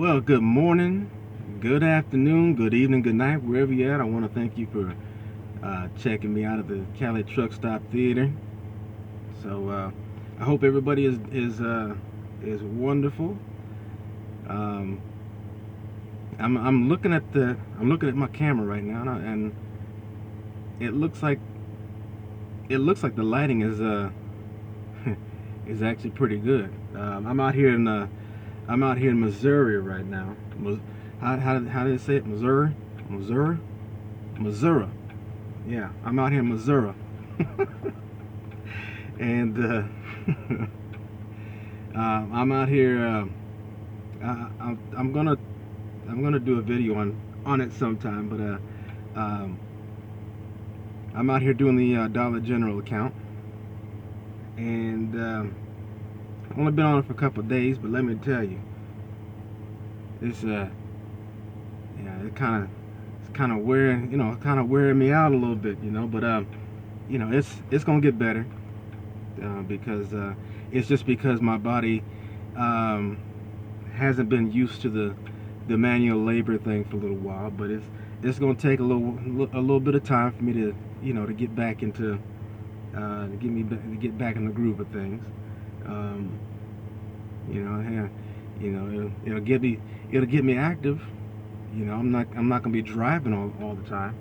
Well, good morning, good afternoon, good evening, good night, wherever you're at. I want to thank you for checking me out at the Cali Truck Stop Theater. I hope everybody is wonderful. Um, I'm looking at my camera right now, and it looks like the lighting is is actually pretty good. I'm out here in Missouri right now. How did they say it? Missouri. Yeah, I'm out here in Missouri, and I'm out here. I'm gonna do a video on it sometime, but I'm out here doing the Dollar General account, and only been on it for a couple of days. But let me tell you, it's yeah, it's kind of wearing me out a little bit, But it's gonna get better because it's just because my body um, hasn't been used to the manual labor thing for a little while. But it's gonna take a little bit of time for me to to get back into to get back in the groove of things. Um, yeah, it'll get me active. I'm not gonna be driving all the time,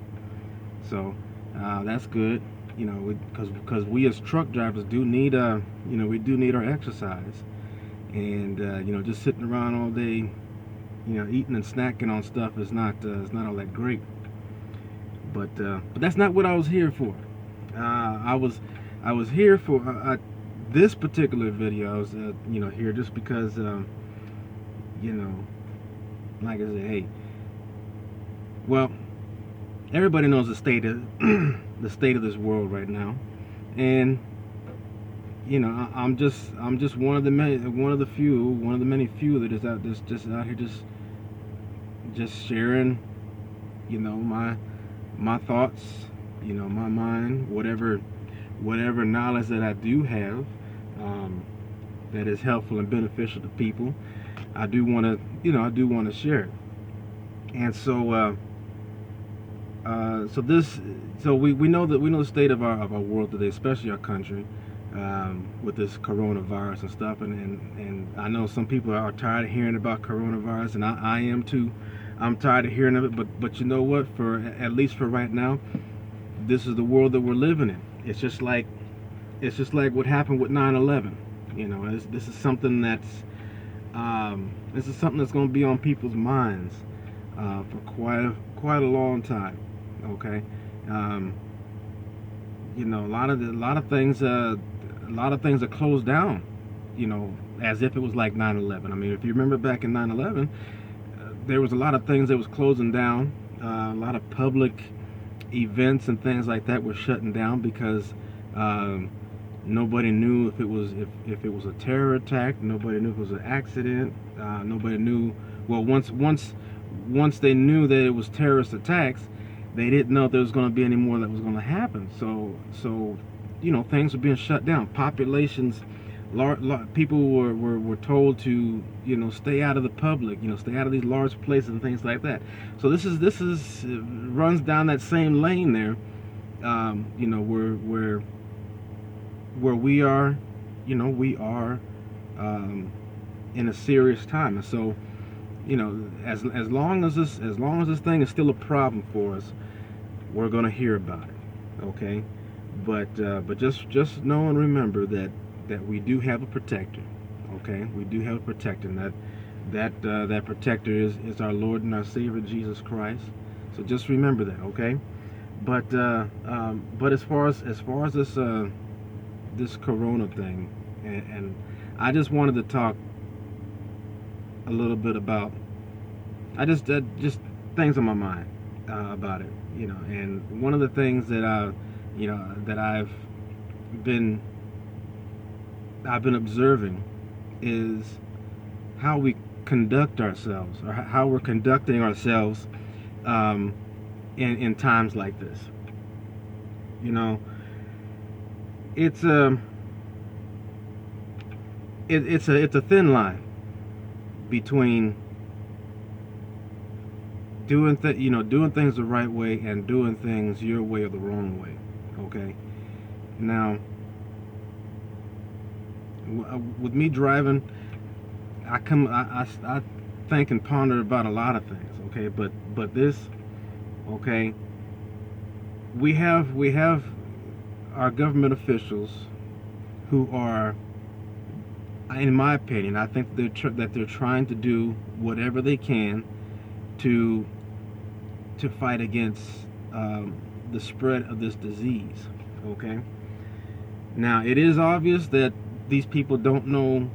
so that's good. Because we as truck drivers do need we do need our exercise, and just sitting around all day, eating and snacking on stuff is not all that great. But that's not what I was here for. I was here for this particular video. I was here just because you know like I said, hey, well, everybody knows the state of the state of this world right now, and I'm just one of the one of the many few that is out just out here just sharing my thoughts, my mind, whatever knowledge that I do have, that is helpful and beneficial to people. I do want to I do want to share it. And we know the state of our world today, especially our country, with this coronavirus and stuff. And I know some people are tired of hearing about coronavirus, and I am too. I'm tired of hearing of it. But you know what? For at least for right now, this is the world that we're living in. It's just like what happened with 9/11. This is something that's going to be on people's minds for quite a long time. Okay, a lot of things are closed down. As if it was like 9/11. I mean, if you remember back in 9/11, there was a lot of things that was closing down. A lot of public events and things like that were shutting down because nobody knew if it was a terror attack. Nobody knew if it was an accident. Nobody knew. Well, once they knew that it was terrorist attacks, they didn't know if there was going to be any more that was going to happen. So things were being shut down. Populations, people were told to stay out of the public, stay out of these large places and things like that. So this is runs down that same lane there. Where we are, we are in a serious time. And so as long as this thing is still a problem for us, we're gonna hear about it, okay? But just know and remember that we do have a protector, okay? We do have a protector, and that protector is our Lord and our Savior Jesus Christ. So just remember that, okay? But as far as this Corona thing, and I just wanted to talk a little bit about just things on my mind about it, and one of the things that been I've been observing is how we conduct ourselves, or how we're conducting ourselves in times like this. It's it's a thin line between doing things the right way and doing things your way or the wrong way. Okay. Now, with me driving, I think and ponder about a lot of things. Okay, but this, okay, we have our government officials who are, in my opinion, I think that they're trying to do whatever they can to fight against the spread of this disease. Okay. Now, it is obvious that these people don't know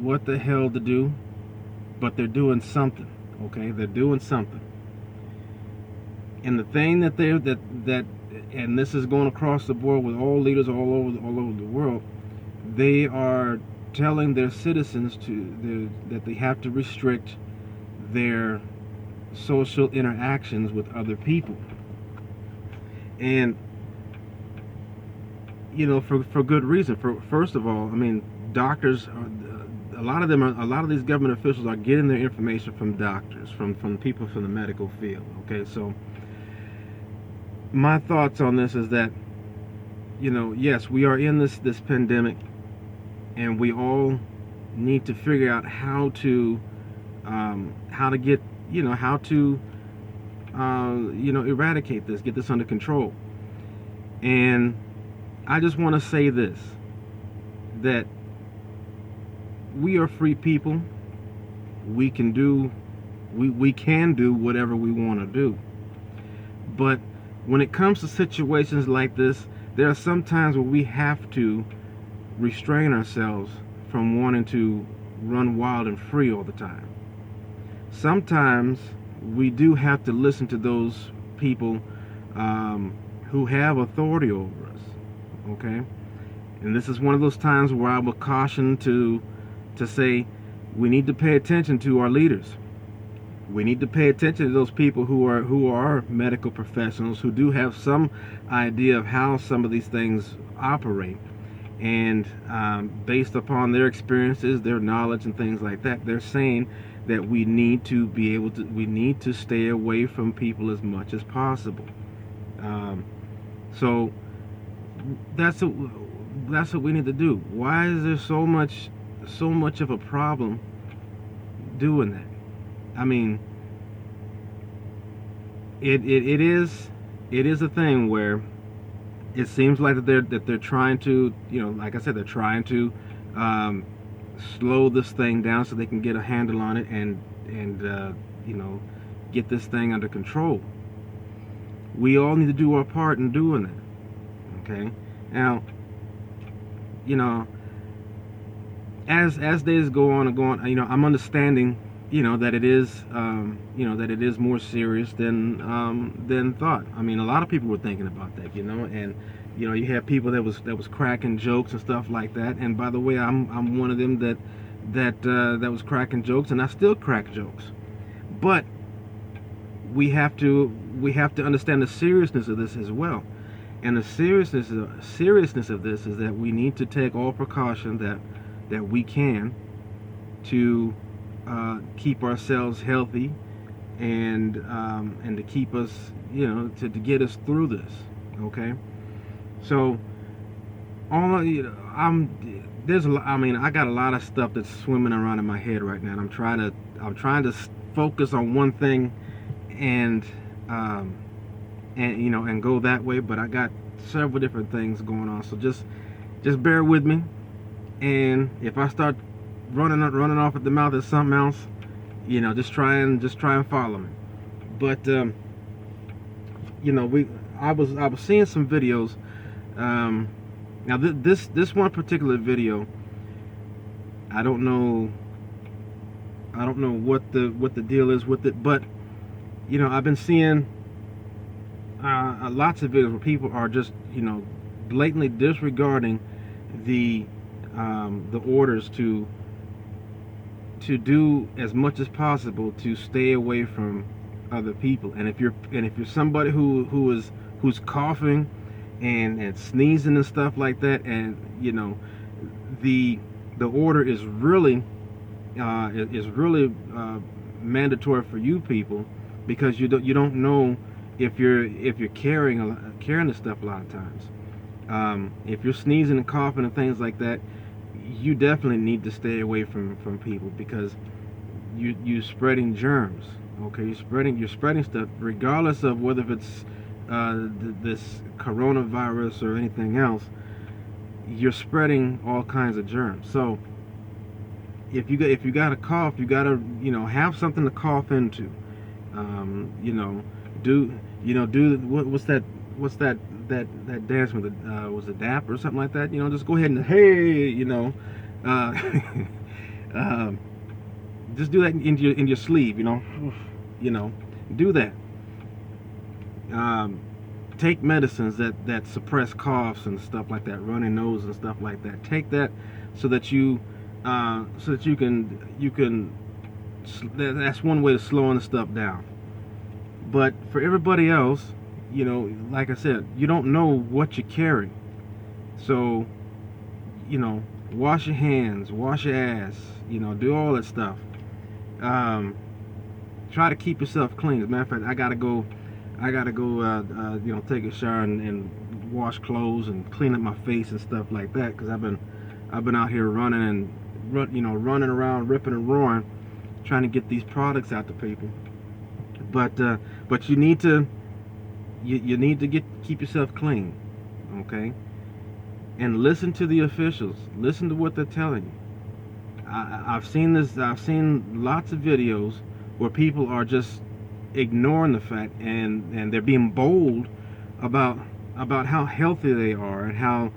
what the hell to do, but they're doing something. Okay, they're doing something. And the thing that and this is going across the board with all leaders all over the world, they are telling their citizens that they have to restrict their social interactions with other people. And for good reason. First of all, I mean, doctors are, a lot of these government officials are getting their information from doctors, from people from the medical field. Okay, so my thoughts on this is that, yes, we are in this pandemic, and we all need to figure out how to get, how to eradicate this, get this under control. And I just want to say this, that we are free people. We can do whatever we want to do. But when it comes to situations like this, there are some times where we have to restrain ourselves from wanting to run wild and free all the time. Sometimes we do have to listen to those people who have authority over us. Okay, and this is one of those times where I will caution to say we need to pay attention to our leaders. We need to pay attention to those people who are medical professionals, who do have some idea of how some of these things operate, and based upon their experiences, their knowledge, and things like that, they're saying that we need to stay away from people as much as possible. So that's what we need to do. Why is there so much of a problem doing that? I mean, it is a thing where it seems like that they're trying to, like I said, they're trying to slow this thing down so they can get a handle on it and get this thing under control. We all need to do our part in doing that. Okay. Now, as days go on and go on, I'm understanding, that it is, that it is more serious than thought. I mean, a lot of people were thinking about that, and you have people that was cracking jokes and stuff like that. And by the way, I'm one of them that was cracking jokes, and I still crack jokes. But we have to understand the seriousness of this as well. And the seriousness of this is that we need to take all precaution that we can to keep ourselves healthy and to keep us, to get us through this. Okay, so I got a lot of stuff that's swimming around in my head right now. And I'm trying to focus on one thing and go that way, but I got several different things going on, so just bear with me. And if I start running off at the mouth at something else, just try and follow me. But I was seeing some videos. Now this one particular video, I don't know what the deal is with it, but I've been seeing lots of videos where people are just blatantly disregarding the orders to do as much as possible to stay away from other people. And if you're somebody who's coughing and sneezing and stuff like that, and the order is really mandatory for you people because you don't know if you're carrying the stuff a lot of times. If you're sneezing and coughing and things like that, you definitely need to stay away from people, because you're spreading germs. Okay, you're spreading stuff, regardless of whether it's this coronavirus or anything else. You're spreading all kinds of germs. So if you got a cough, you gotta have something to cough into. You know, do what's that dance with the was it DAP or something like that? Just go ahead and hey, uh, um, just do that in your sleeve. You know, do that. Um, Take medicines that suppress coughs and stuff like that, running nose and stuff like that. Take that so that you can. That's one way of slowing the stuff down. But for everybody else, like I said, you don't know what you're carrying. So, wash your hands, wash your ass, do all that stuff. Um, Try to keep yourself clean. As a matter of fact, I gotta go, take a shower and wash clothes and clean up my face and stuff like that, because I've been out here running around, ripping and roaring, trying to get these products out to people. But you need to keep yourself clean, okay? And listen to the officials. Listen to what they're telling you. I've seen this. I've seen lots of videos where people are just ignoring the fact, and they're being bold about how healthy they are, and how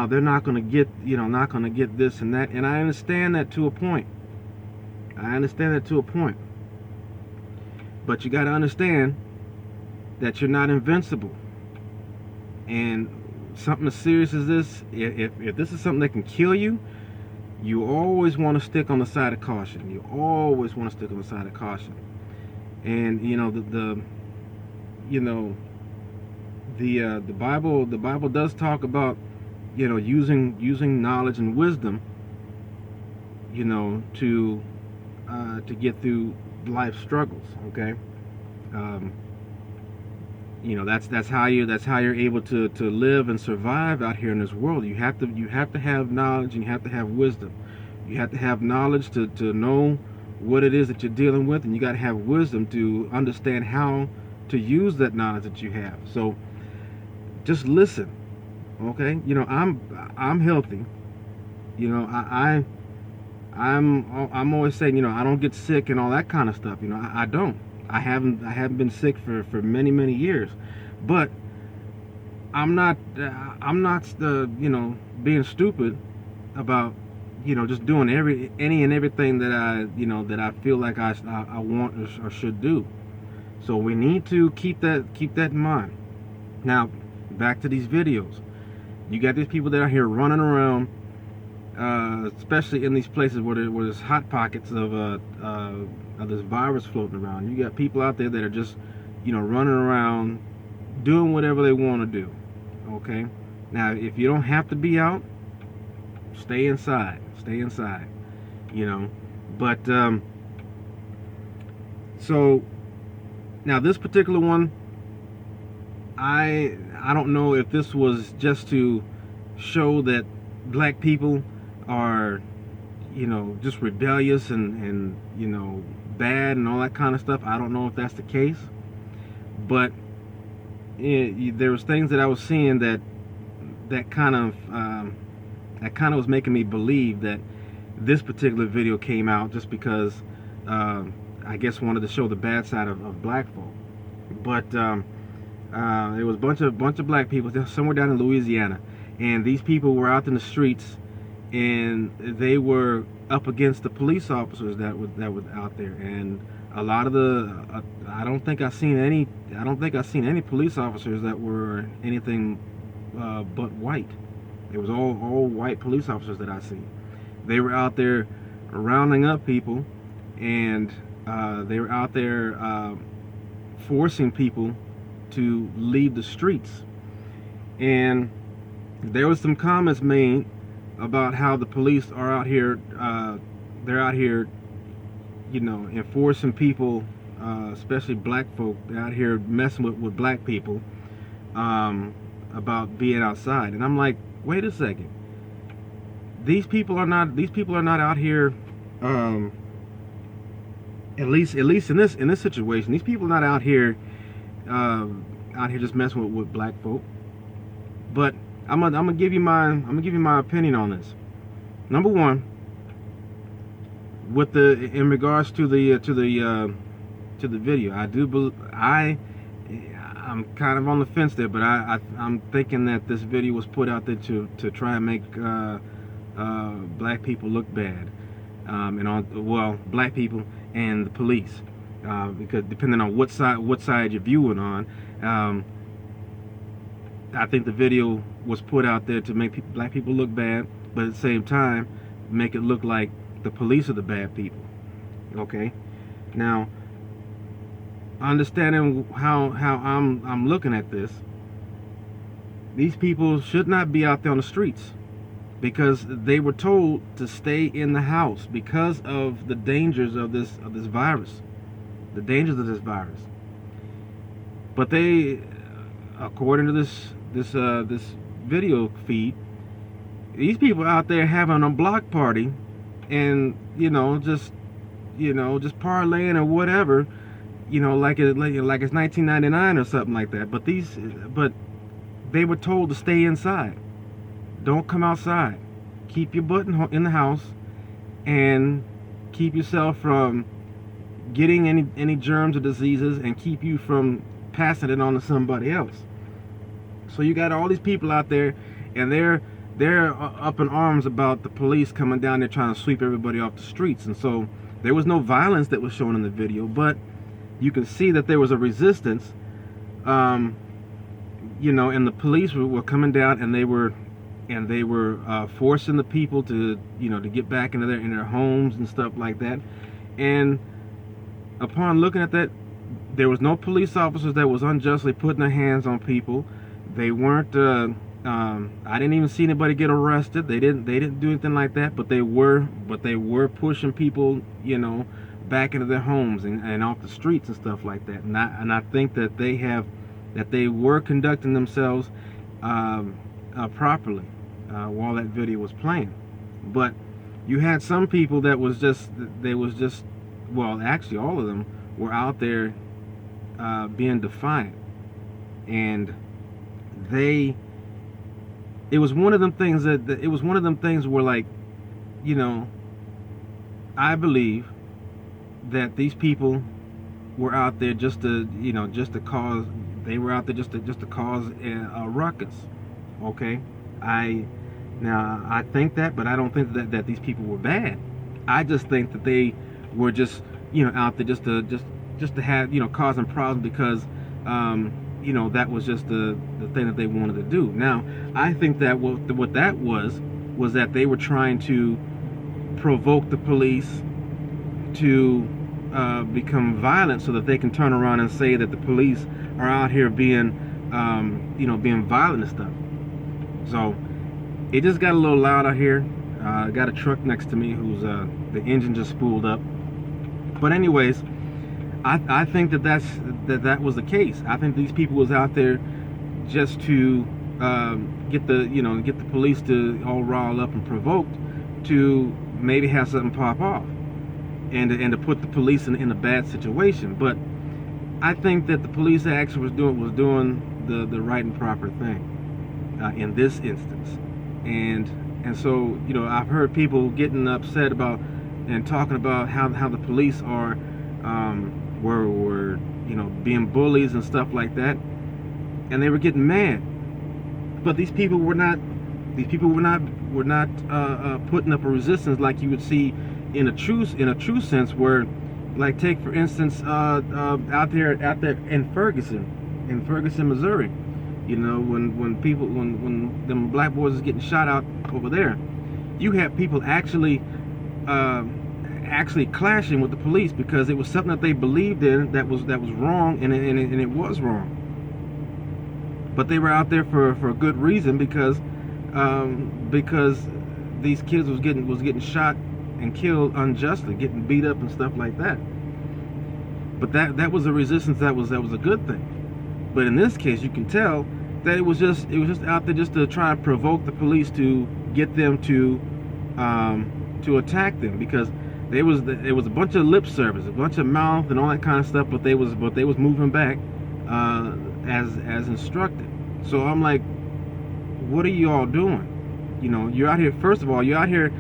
they're not going to get this and that. And I understand that to a point. But you got to understand that you're not invincible. And something as serious as this, if this is something that can kill you, you always want to stick on the side of caution. You always want to stick on the side of caution. And the Bible does talk about using knowledge and wisdom, to get through life struggles. Okay. um, that's how you're able to live and survive out here in this world. You have to have knowledge, and you have to have wisdom. You have to have knowledge to know what it is that you're dealing with, and you got to have wisdom to understand how to use that knowledge that you have. So just listen. Okay. I'm healthy. I'm always saying, I don't get sick and all that kind of stuff. I don't. I haven't been sick for many years. But I'm not being stupid about just doing any and everything that I feel like I want or should do. So we need to keep that in mind. Now, back to these videos. You got these people that are here running around, especially in these places where there's hot pockets of this virus floating around. You got people out there that are just, running around, doing whatever they want to do. Okay. Now, if you don't have to be out, stay inside. Stay inside. But so now this particular one, I don't know if this was just to show that black people are just rebellious and bad and all that kind of stuff. I don't know if that's the case, but there was things that I was seeing that kind of was making me believe that this particular video came out just because I guess wanted to show the bad side of black folk. But it was a bunch of black people somewhere down in Louisiana, and these people were out in the streets, and they were up against the police officers that were out there. And a lot of I don't think I've seen any police officers that were anything but white. It was all white police officers that I see. They were out there rounding up people, and they were out there forcing people to leave the streets. And there was some comments made about how the police are out here, they're out here, enforcing people especially black folk out here messing with black people about being outside. And I'm like, wait a second. These people are not out here. At least in this situation, these people are not out here just messing with black folk. But I'm gonna give you my opinion on this. Number one, with the in regards to the video, I'm kind of on the fence there, but I'm thinking that this video was put out there to try and make black people look bad, black people and the police, because depending on what side you're viewing on, I think the video was put out there to make black people look bad, but at the same time make it look like the police are the bad people. Okay, now understanding how I'm looking at this, these people should not be out there on the streets, because they were told to stay in the house because of the dangers of this virus, But they, according to this video feed, these people out there having a block party, and just parlaying or whatever, like it's 1999 or something like that. But they were told to stay inside. Don't come outside. Keep your butt in the house, and keep yourself from getting any germs or diseases, and keep you from passing it on to somebody else. So you got all these people out there, and they're up in arms about the police coming down there trying to sweep everybody off the streets. And so there was no violence that was shown in the video, but you can see that there was a resistance, and the police were coming down, and they were forcing the people to get back into their homes and stuff like that. And upon looking at that, there was no police officers that was unjustly putting their hands on people. They weren't. I didn't even see anybody get arrested. They didn't do anything like that. But they were pushing people, back into their homes and off the streets and stuff like that. And I think that they were conducting themselves properly while that video was playing. But you had some people that was just actually all of them were out there being defiant, and it was one of them things where, like, I believe that these people were out there just to cause a ruckus. Okay, I think that, but I don't think that these people were bad. I just think that they were just out there just to have causing problems, because that was just the thing that they wanted to do. Now, I think that what that was that they were trying to provoke the police to become violent, so that they can turn around and say that the police are out here being violent and stuff. So it just got a little loud out here. I got a truck next to me who's the engine just spooled up. But anyways, I think that was the case. I think these people was out there just to get the police to all riled up and provoked to maybe have something pop off, and to put the police in a bad situation. But I think that the police actually was doing the right and proper thing in this instance. And so I've heard people getting upset about and talking about how the police are were being bullies and stuff like that, and they were getting mad. But these people were not putting up a resistance like you would see in a true sense, where, like, take for instance out there in Ferguson, Missouri, when them black boys is getting shot out over there, you have people actually clashing with the police because it was something that they believed in that was wrong, and it was wrong. But they were out there for a good reason, because these kids was getting shot and killed unjustly, getting beat up and stuff like that. But that was a resistance that was a good thing. But in this case, you can tell that it was just out there just to try and provoke the police to get them to attack them, because it was a bunch of lip service, a bunch of mouth and all that kind of stuff, but they was moving back as instructed. So I'm like, what are you all doing? You know, you're out here. First of all, you're out here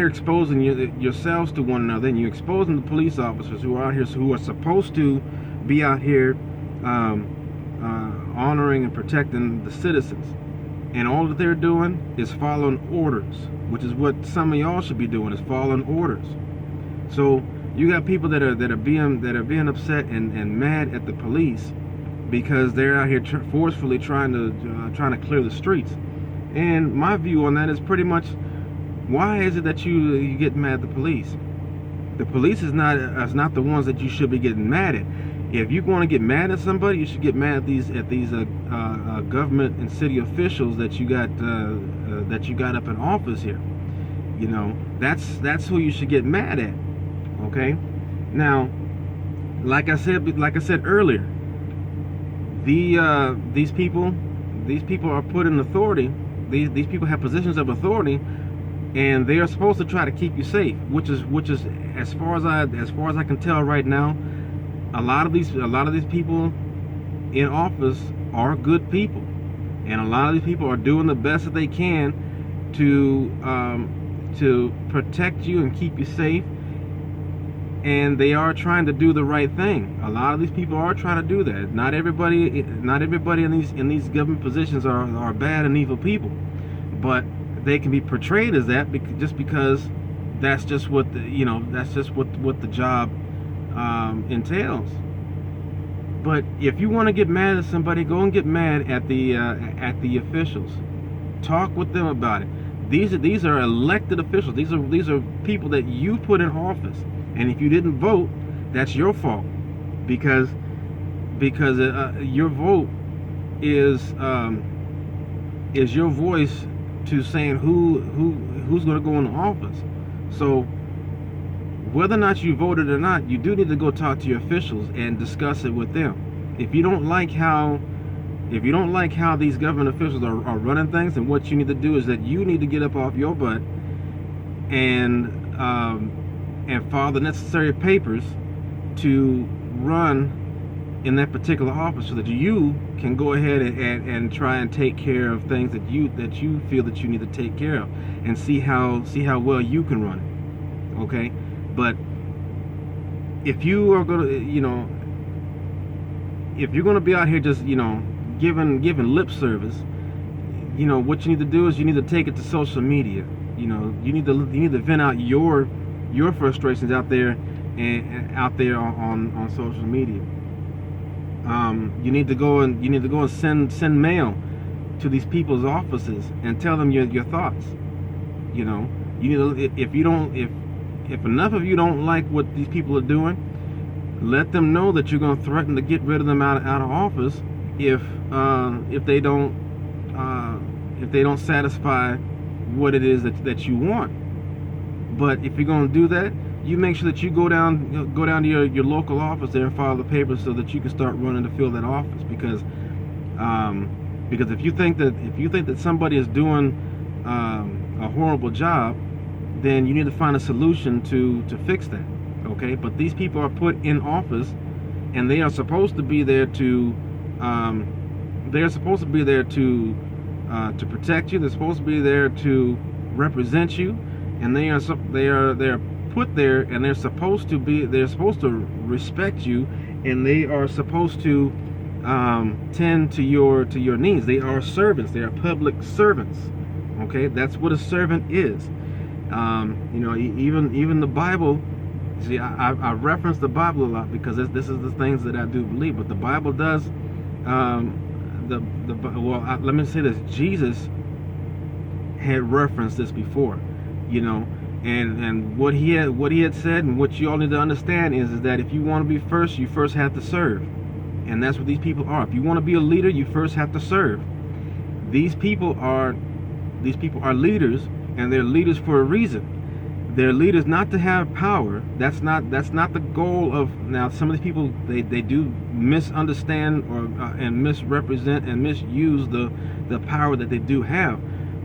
exposing yourselves to one another, and you're exposing the police officers who are out here, who are supposed to be out here honoring and protecting the citizens. And all that they're doing is following orders, which is what some of y'all should be doing, is following orders. So you got people that are being upset and mad at the police because they're out here forcefully trying to clear the streets. And my view on that is pretty much, why is it that you get mad at the police? The police is not the ones that you should be getting mad at. If you want to get mad at somebody, you should get mad at these government and city officials that you got up in office here. You know, that's who you should get mad at. Okay. Now, like I said earlier, these people are put in authority. These people have positions of authority, and they are supposed to try to keep you safe. Which is as far as I can tell right now, a lot of these people in office are good people, and a lot of these people are doing the best that they can to protect you and keep you safe, and they are trying to do the right thing. A lot of these people are trying to do that. Not everybody in these government positions are bad and evil people, but they can be portrayed as that just because that's just what the job entails. But if you want to get mad at somebody, go and get mad at the officials. Talk with them about it. These are elected officials. These are people that you put in office, and if you didn't vote, that's your fault, because your vote is your voice to saying who's going to go into office. So whether or not you voted or not, you do need to go talk to your officials and discuss it with them. If you don't like how these government officials are running things, then what you need to do is that you need to get up off your butt and file the necessary papers to run in that particular office, so that you can go ahead and try and take care of things that you feel that you need to take care of, and see how well you can run it. Okay? But if you are gonna, if you're gonna be out here just, giving lip service, what you need to do is you need to take it to social media. You need to vent out your frustrations out there on social media. You need to go and send mail to these people's offices and tell them your thoughts. You need to, if enough of you don't like what these people are doing, let them know that you're going to threaten to get rid of them out of office if they don't satisfy what it is that you want. But if you're going to do that, you make sure that you go down to your local office there and file the papers, so that you can start running to fill that office. Because if you think that somebody is doing a horrible job, then you need to find a solution to fix that. Okay? But these people are put in office, and they are supposed to be there to protect you. They're supposed to be there to represent you, and they are put there, and they're supposed to respect you, and they are supposed to tend to your needs. They are servants. They are public servants. Okay? That's what a servant is. Even the Bible. See, I reference the Bible a lot because this is the things that I do believe. But the Bible does. Let me say this: Jesus had referenced this before, and what he had said, and what you all need to understand is that if you want to be first, you first have to serve, and that's what these people are. If you want to be a leader, you first have to serve. These people are leaders, and they're leaders for a reason. Their leaders not to have power. That's not the goal of. Now some of these people, they do misunderstand or and misrepresent and misuse the power that they do have.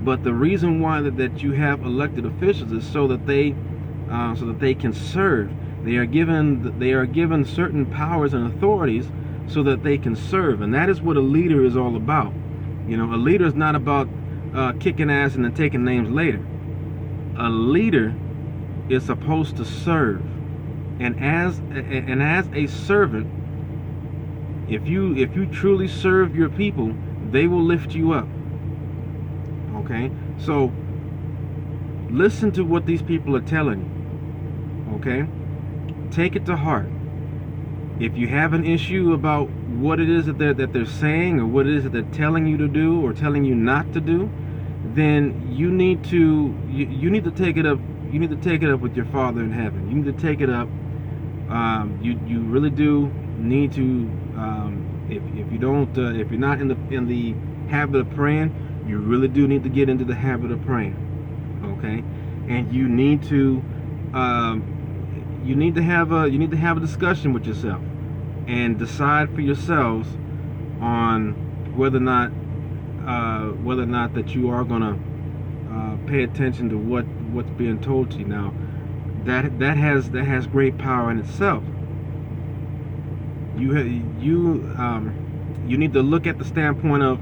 But the reason why that you have elected officials is so that they can serve. They are given certain powers and authorities so that they can serve, and that is what a leader is all about. A leader is not about kicking ass and then taking names later. A leader is supposed to serve, and as a servant, if you truly serve your people, they will lift you up. Okay, so listen to what these people are telling you. Okay, take it to heart. If you have an issue about what it is that they're saying, or what it is that they're telling you to do or telling you not to do, then you need to take it up. You need to take it up with your Father in heaven. You need to take it up. You really do need to. If you don't, if you're not in the habit of praying, you really do need to get into the habit of praying. Okay, and you need to have a discussion with yourself and decide for yourselves on whether or not that you are gonna pay attention to what's being told to you. Now, that has great power in itself. You need to look at the standpoint of,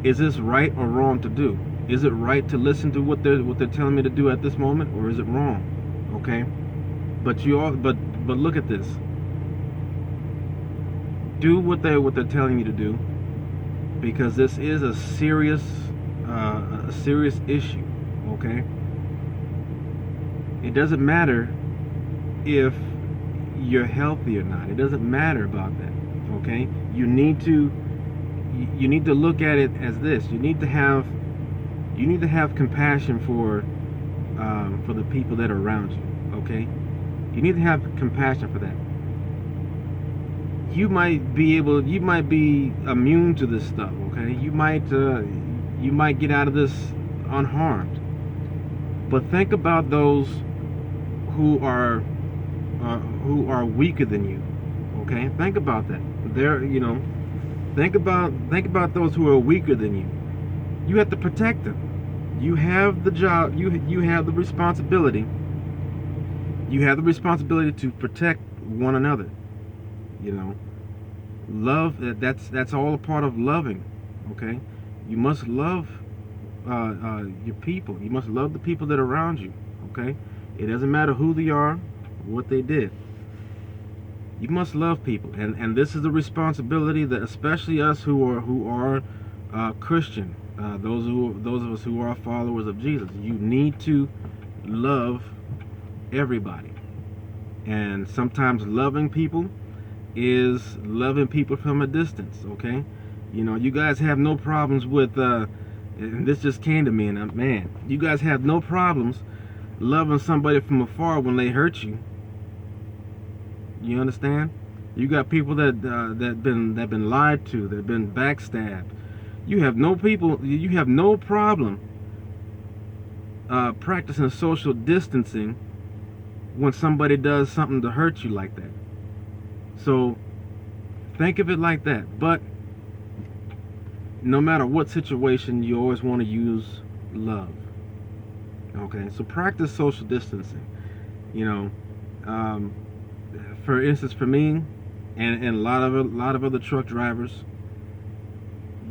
is this right or wrong to do? Is it right to listen to what they're telling me to do at this moment, or is it wrong? Okay, but look at this. Do what they're telling you to do, because this is a serious issue. Okay, it doesn't matter if you're healthy or not. It doesn't matter about that. Okay, you need to look at it as this. You need to have compassion for the people that are around you. Okay, you need to have compassion for that. You might be immune to this stuff. Okay, you might get out of this unharmed. But think about those who are weaker than you. Okay, think about that. Think about those who are weaker than you. You have to protect them. You have the job. You have the responsibility. You have the responsibility to protect one another. Love. That's all a part of loving. Okay, you must love your people. You must love the people that are around you. Okay, it doesn't matter who they are, what they did. You must love people, and this is a responsibility that, especially us who are Christian, those of us who are followers of Jesus, you need to love everybody. And sometimes loving people is loving people from a distance. Okay, you guys have no problems with. And this just came to me, and man, you guys have no problems loving somebody from afar when they hurt you. You understand? You got people that been lied to, that been backstabbed. You have no problem practicing social distancing when somebody does something to hurt you like that. So think of it like that. But no matter what situation, you always want to use love. Okay, so practice social distancing. For instance, for me and a lot of other truck drivers,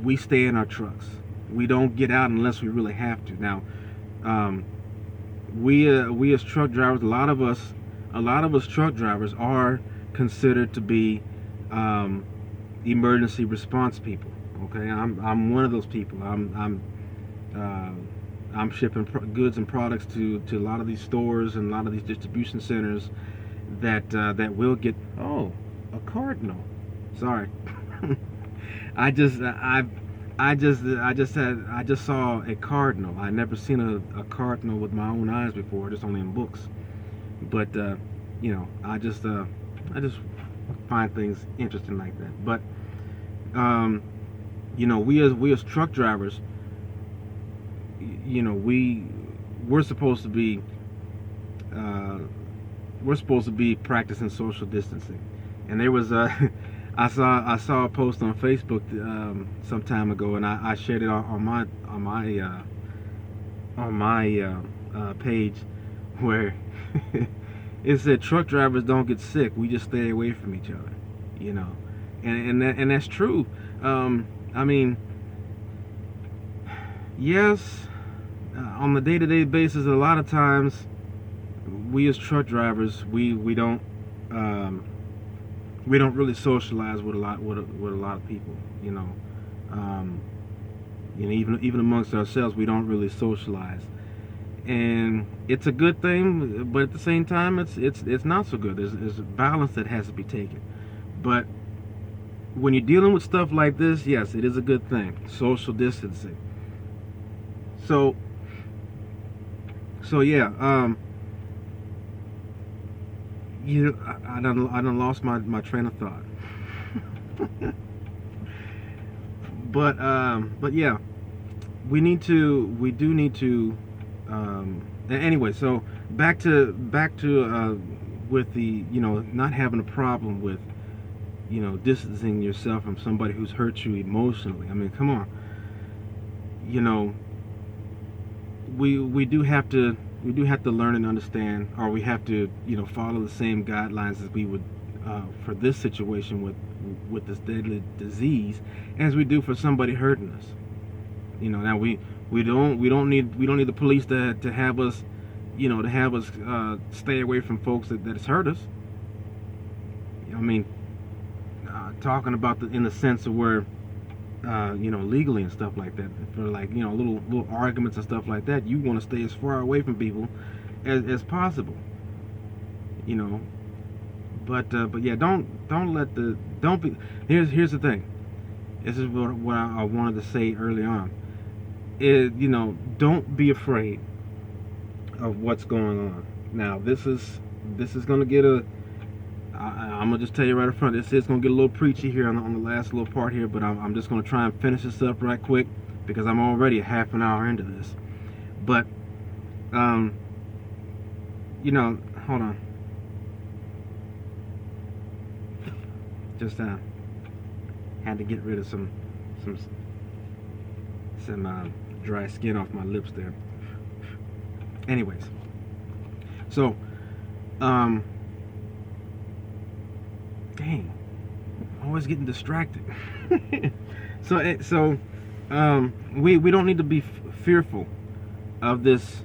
we stay in our trucks. We don't get out unless we really have to. Now, we as truck drivers, a lot of us truck drivers are considered to be emergency response people. Okay, I'm one of those people. I'm shipping goods and products to a lot of these stores and a lot of these distribution centers that will get. Oh, a cardinal. Sorry. I just saw a cardinal. I never seen a cardinal with my own eyes before, just only in books. But I just find things interesting like that. But we as truck drivers, we're supposed to be uh, we're supposed to be practicing social distancing, and there was a I saw a post on Facebook some time ago, and I shared it on my page, where it said truck drivers don't get sick, we just stay away from each other, you know, and that's true. I mean, yes, on the day-to-day basis, a lot of times we as truck drivers, um, we don't really socialize with a lot of people, you know. Um, even amongst ourselves, we don't really socialize, and it's a good thing, but at the same time, it's not so good. There's a balance that has to be taken. But when you're dealing with stuff like this, yes, it is a good thing. Social distancing. So yeah, I done lost my train of thought. But yeah, we do need to anyway, so back to with the, you know, not having a problem with, you know, distancing yourself from somebody who's hurt you emotionally. I mean, come on, you know, we do have to learn and understand, or we have to, you know, follow the same guidelines as we would for this situation with this deadly disease, as we do for somebody hurting us. You know, now we don't need the police to have us, you know, to have us stay away from folks that has hurt us. I mean, talking about in the sense of where, you know, legally and stuff like that, for like, you know, little arguments and stuff like that, you want to stay as far away from people as possible, you know. But yeah, don't be. Here's the thing. This is what I wanted to say early on. You know, don't be afraid of what's going on. Now, this is gonna get I'm gonna just tell you right up front. This is gonna get a little preachy here on the last little part here, but I'm just gonna try and finish this up right quick, because I'm already a half an hour into this. But you know, hold on. Just had to get rid of some dry skin off my lips there. Anyways, so dang, always getting distracted. so we don't need to be fearful of this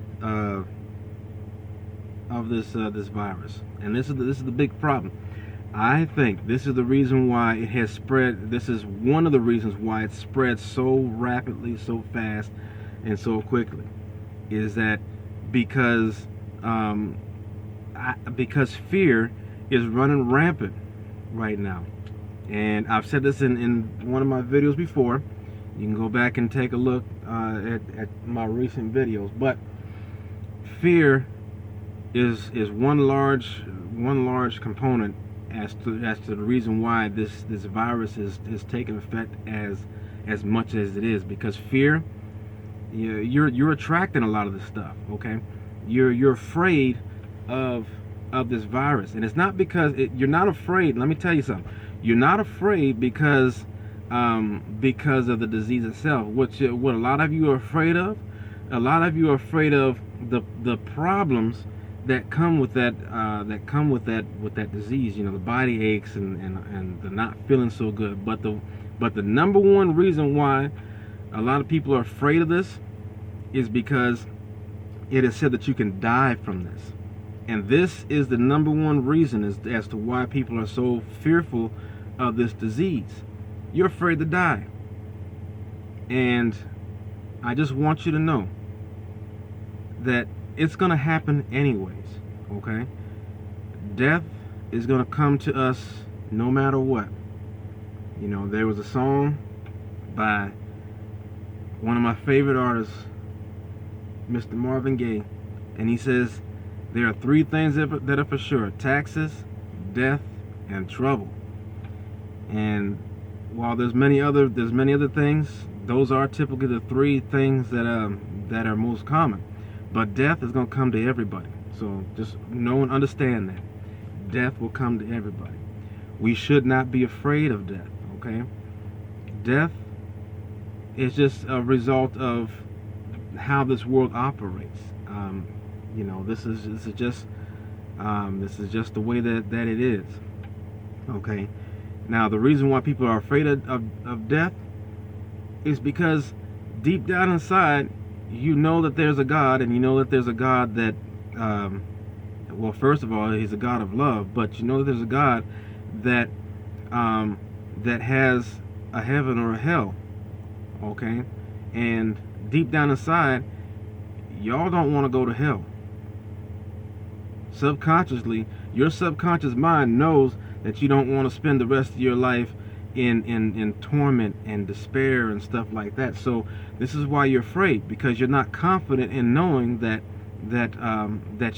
this virus, and this is the big problem. I think this is the reason why it has spread. This is one of the reasons why it spread so rapidly, so fast, and so quickly. Is that because because fear is running rampant right now. And I've said this in one of my videos before. You can go back and take a look at my recent videos. But fear is one large component as to the reason why this virus is taking effect as much as it is. Because fear, you're attracting a lot of this stuff. Okay, you're afraid of this virus, and it's not because you're not afraid. Let me tell you something. You're not afraid because of the disease itself. What a lot of you are afraid of, the problems that come with that disease. You know, the body aches and the not feeling so good. But the number one reason why a lot of people are afraid of this is because it is said that you can die from this. And this is the number one reason as to why people are so fearful of this disease. You're afraid to die. And I just want you to know that it's going to happen anyways, okay? Death is going to come to us no matter what. You know, there was a song by one of my favorite artists, Mr. Marvin Gaye, and he says, there are three things that are for sure: taxes, death, and trouble. And while there's many other things, those are typically the three things that are most common. But death is going to come to everybody. So just know and understand that death will come to everybody. We should not be afraid of death. Okay, death is just a result of how this world operates. This is just the way that it is. Okay. Now the reason why people are afraid of death is because deep down inside you know that there's a God, and you know that there's a God that well, first of all, he's a God of love, but you know that there's a God that that has a heaven or a hell. Okay. And deep down inside, y'all don't want to go to hell. Subconsciously, your subconscious mind knows that you don't want to spend the rest of your life in torment and despair and stuff like that. So this is why you're afraid, because you're not confident in knowing that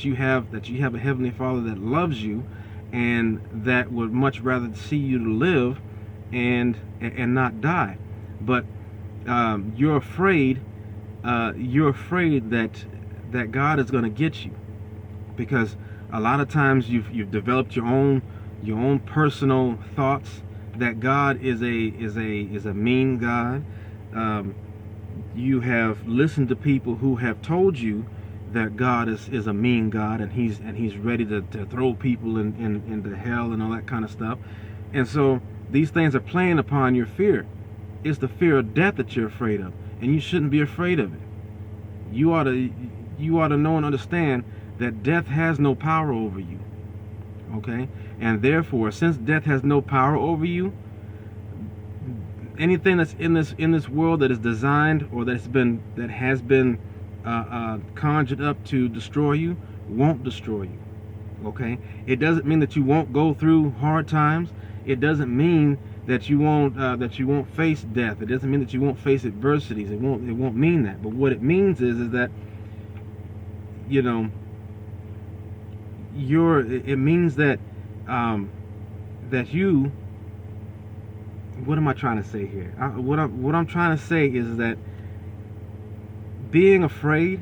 you have a heavenly Father that loves you, and that would much rather see you to live and not die. But you're afraid that God is going to get you, because a lot of times you've developed your own personal thoughts that God is a mean God. You have listened to people who have told you that God is a mean God, and he's ready to throw people into hell and all that kind of stuff. And so these things are playing upon your fear. It's the fear of death that you're afraid of, and you shouldn't be afraid of it. You ought to know and understand that death has no power over you. Okay? And therefore, since death has no power over you, anything that's in this world that is designed or that has been conjured up to destroy you won't destroy you. Okay? It doesn't mean that you won't go through hard times. It doesn't mean that you won't face death. It doesn't mean that you won't face adversities. It won't mean that. But what it means is that, you know, it means that that you, what am I trying to say here? What I'm trying to say is that being afraid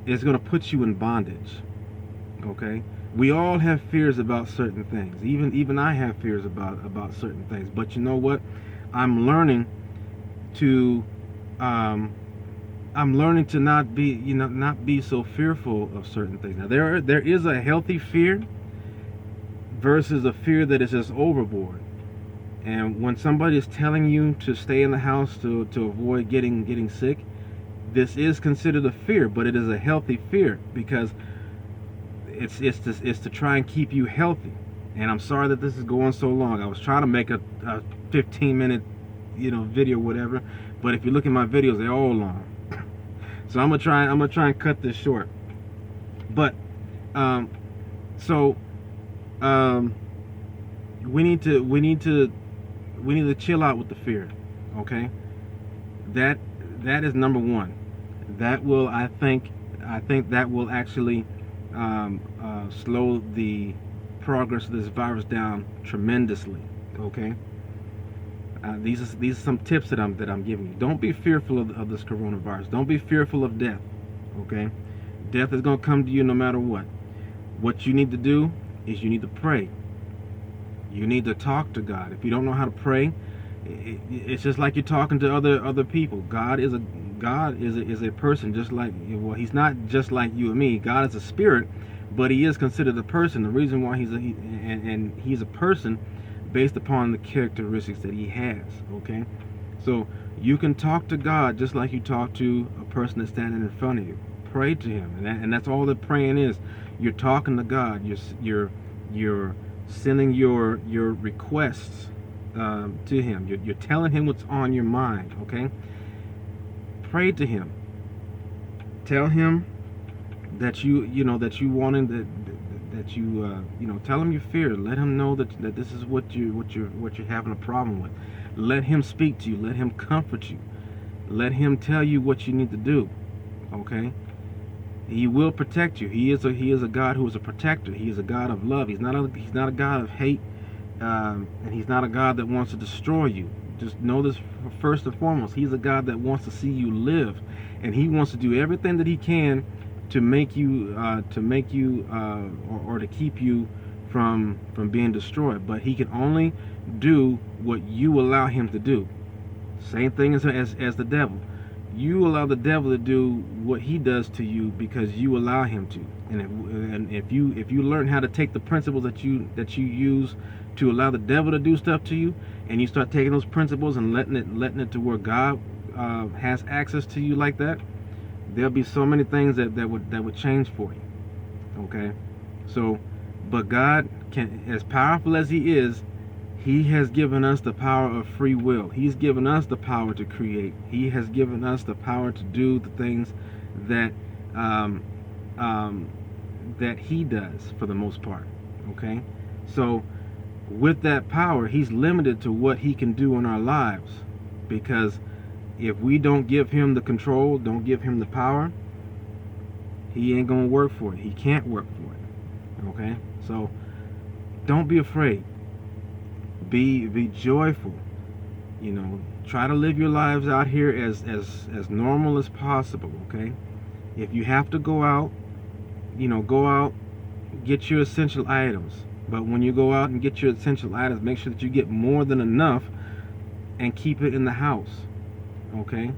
is going to put you in bondage. Okay? We all have fears about certain things. Even I have fears about certain things. But you know what? I'm learning to not be so fearful of certain things. Now there is a healthy fear versus a fear that is just overboard. And when somebody is telling you to stay in the house to avoid getting sick, this is considered a fear, but it is a healthy fear, because it's to try and keep you healthy. And I'm sorry that this is going so long. I was trying to make a 15-minute video, whatever, but if you look at my videos, they're all long. So I'm gonna try and cut this short. But we need to chill out with the fear. Okay? That is number one. That will, I think that will actually slow the progress of this virus down tremendously. Okay? These are some tips that I'm giving you. Don't be fearful of this coronavirus. Don't be fearful of death. Okay? Death is going to come to you no matter what. What you need to do is you need to pray. You need to talk to God. If you don't know how to pray, it's just like you're talking to other people. God is a person, just like, well, he's not just like you and me. God is a spirit, but he is considered a person. The reason why he's a person based upon the characteristics that he has. Okay, so you can talk to God just like you talk to a person that's standing in front of you. Pray to him, and that's all that praying is. You're talking to God. You're sending your requests to him. You're telling him what's on your mind. Okay, pray to him. Tell him that you want him, that you tell him your fear. Let him know that this is what you're having a problem with. Let him speak to you. Let him comfort you. Let him tell you what you need to do. Okay? He will protect you. He is a God who is a protector. He is a God of love. He's not a God of hate, and he's not a God that wants to destroy you. Just know this first and foremost. He's a God that wants to see you live, and he wants to do everything that he can to make you or to keep you from being destroyed. But he can only do what you allow him to do. Same thing as the devil. You allow the devil to do what he does to you because you allow him to. And if you learn how to take the principles that you use to allow the devil to do stuff to you, and you start taking those principles and letting it to where God has access to you like that, there'll be so many things that would change for you. Okay, so but God can, as powerful as He is, He has given us the power of free will. He's given us the power to create. He has given us the power to do the things that that He does for the most part. Okay, so with that power, He's limited to what He can do in our lives, because if we don't give Him the control, don't give Him the power, He ain't gonna work for it. He can't work for it. Okay, so don't be afraid. Be joyful. You know, try to live your lives out here as normal as possible. Okay, if you have to go out, go out, get your essential items. But when you go out and get your essential items, make sure that you get more than enough and keep it in the house. Okay?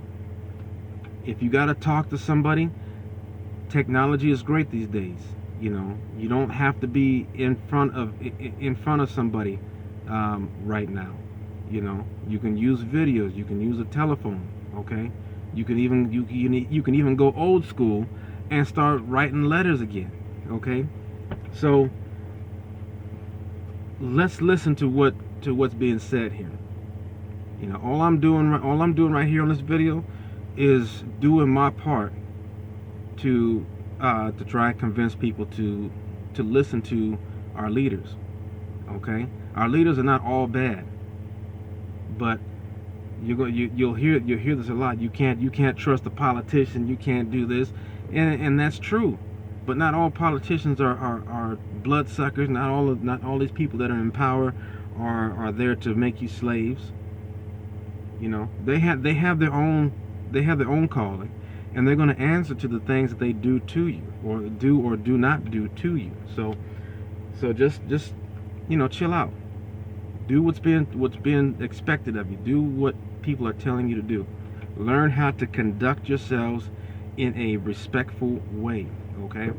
If you got to talk to somebody, technology is great these days. You don't have to be in front of somebody right now. You can use videos, you can use a telephone. Okay? You can even go old school and start writing letters again. Okay? So let's listen to what's being said here. All I'm doing right here on this video is doing my part to try and convince people to listen to our leaders. Okay, our leaders are not all bad, but you'll hear this a lot. You can't trust a politician. You can't do this, and that's true. But not all politicians are bloodsuckers. Not all these people that are in power are there to make you slaves. They have their own calling, and they're going to answer to the things that they do to you, or do not do to you. So just chill out. Do what's being expected of you. Do what people are telling you to do. Learn how to conduct yourselves in a respectful way. Okay,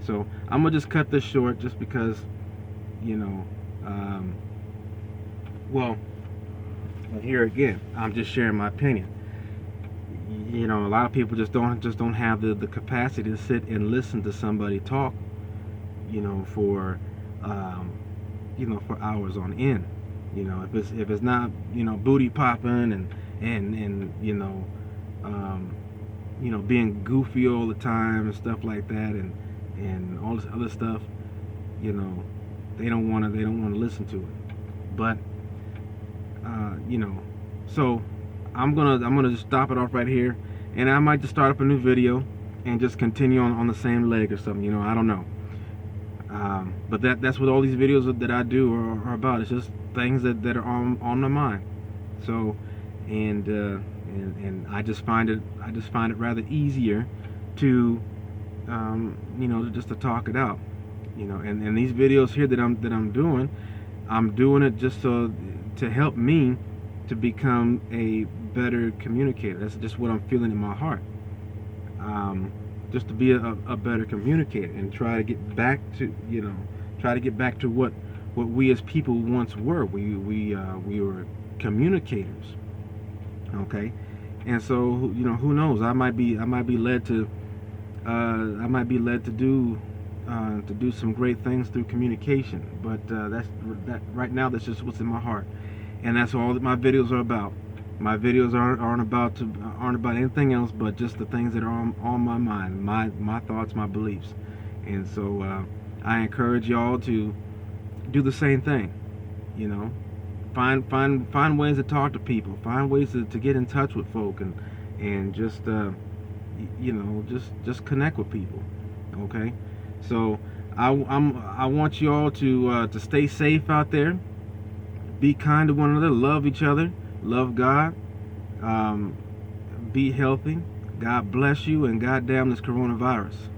so I'm gonna just cut this short, just because well, here again, I'm just sharing my opinion. A lot of people just don't have the capacity to sit and listen to somebody talk for for hours on end. If it's not booty popping and being goofy all the time and stuff like that, and all this other stuff, they don't want to listen to it. But so I'm gonna just stop it off right here, and I might just start up a new video and just continue on the same leg or something. I don't know. But that's what all these videos that I do are about. It's just things that are on my mind. So and I just find it rather easier to just to talk it out. And these videos here that I'm doing it just so to help me to become a better communicator. That's just what I'm feeling in my heart. Just to be a better communicator and try to get back to what we as people once were. We were communicators. Okay, and so who knows? I might be led to do some great things through communication. But that right now, that's just what's in my heart, and that's all that my videos are about. My videos aren't about anything else but just the things that are on my mind, my thoughts, my beliefs. And so I encourage y'all to do the same thing. Find ways to talk to people, find ways to get in touch with folk, and just just connect with people. Okay, so I want you all to stay safe out there. Be kind to one another, love each other, love God, be healthy. God bless you, and goddamn this coronavirus.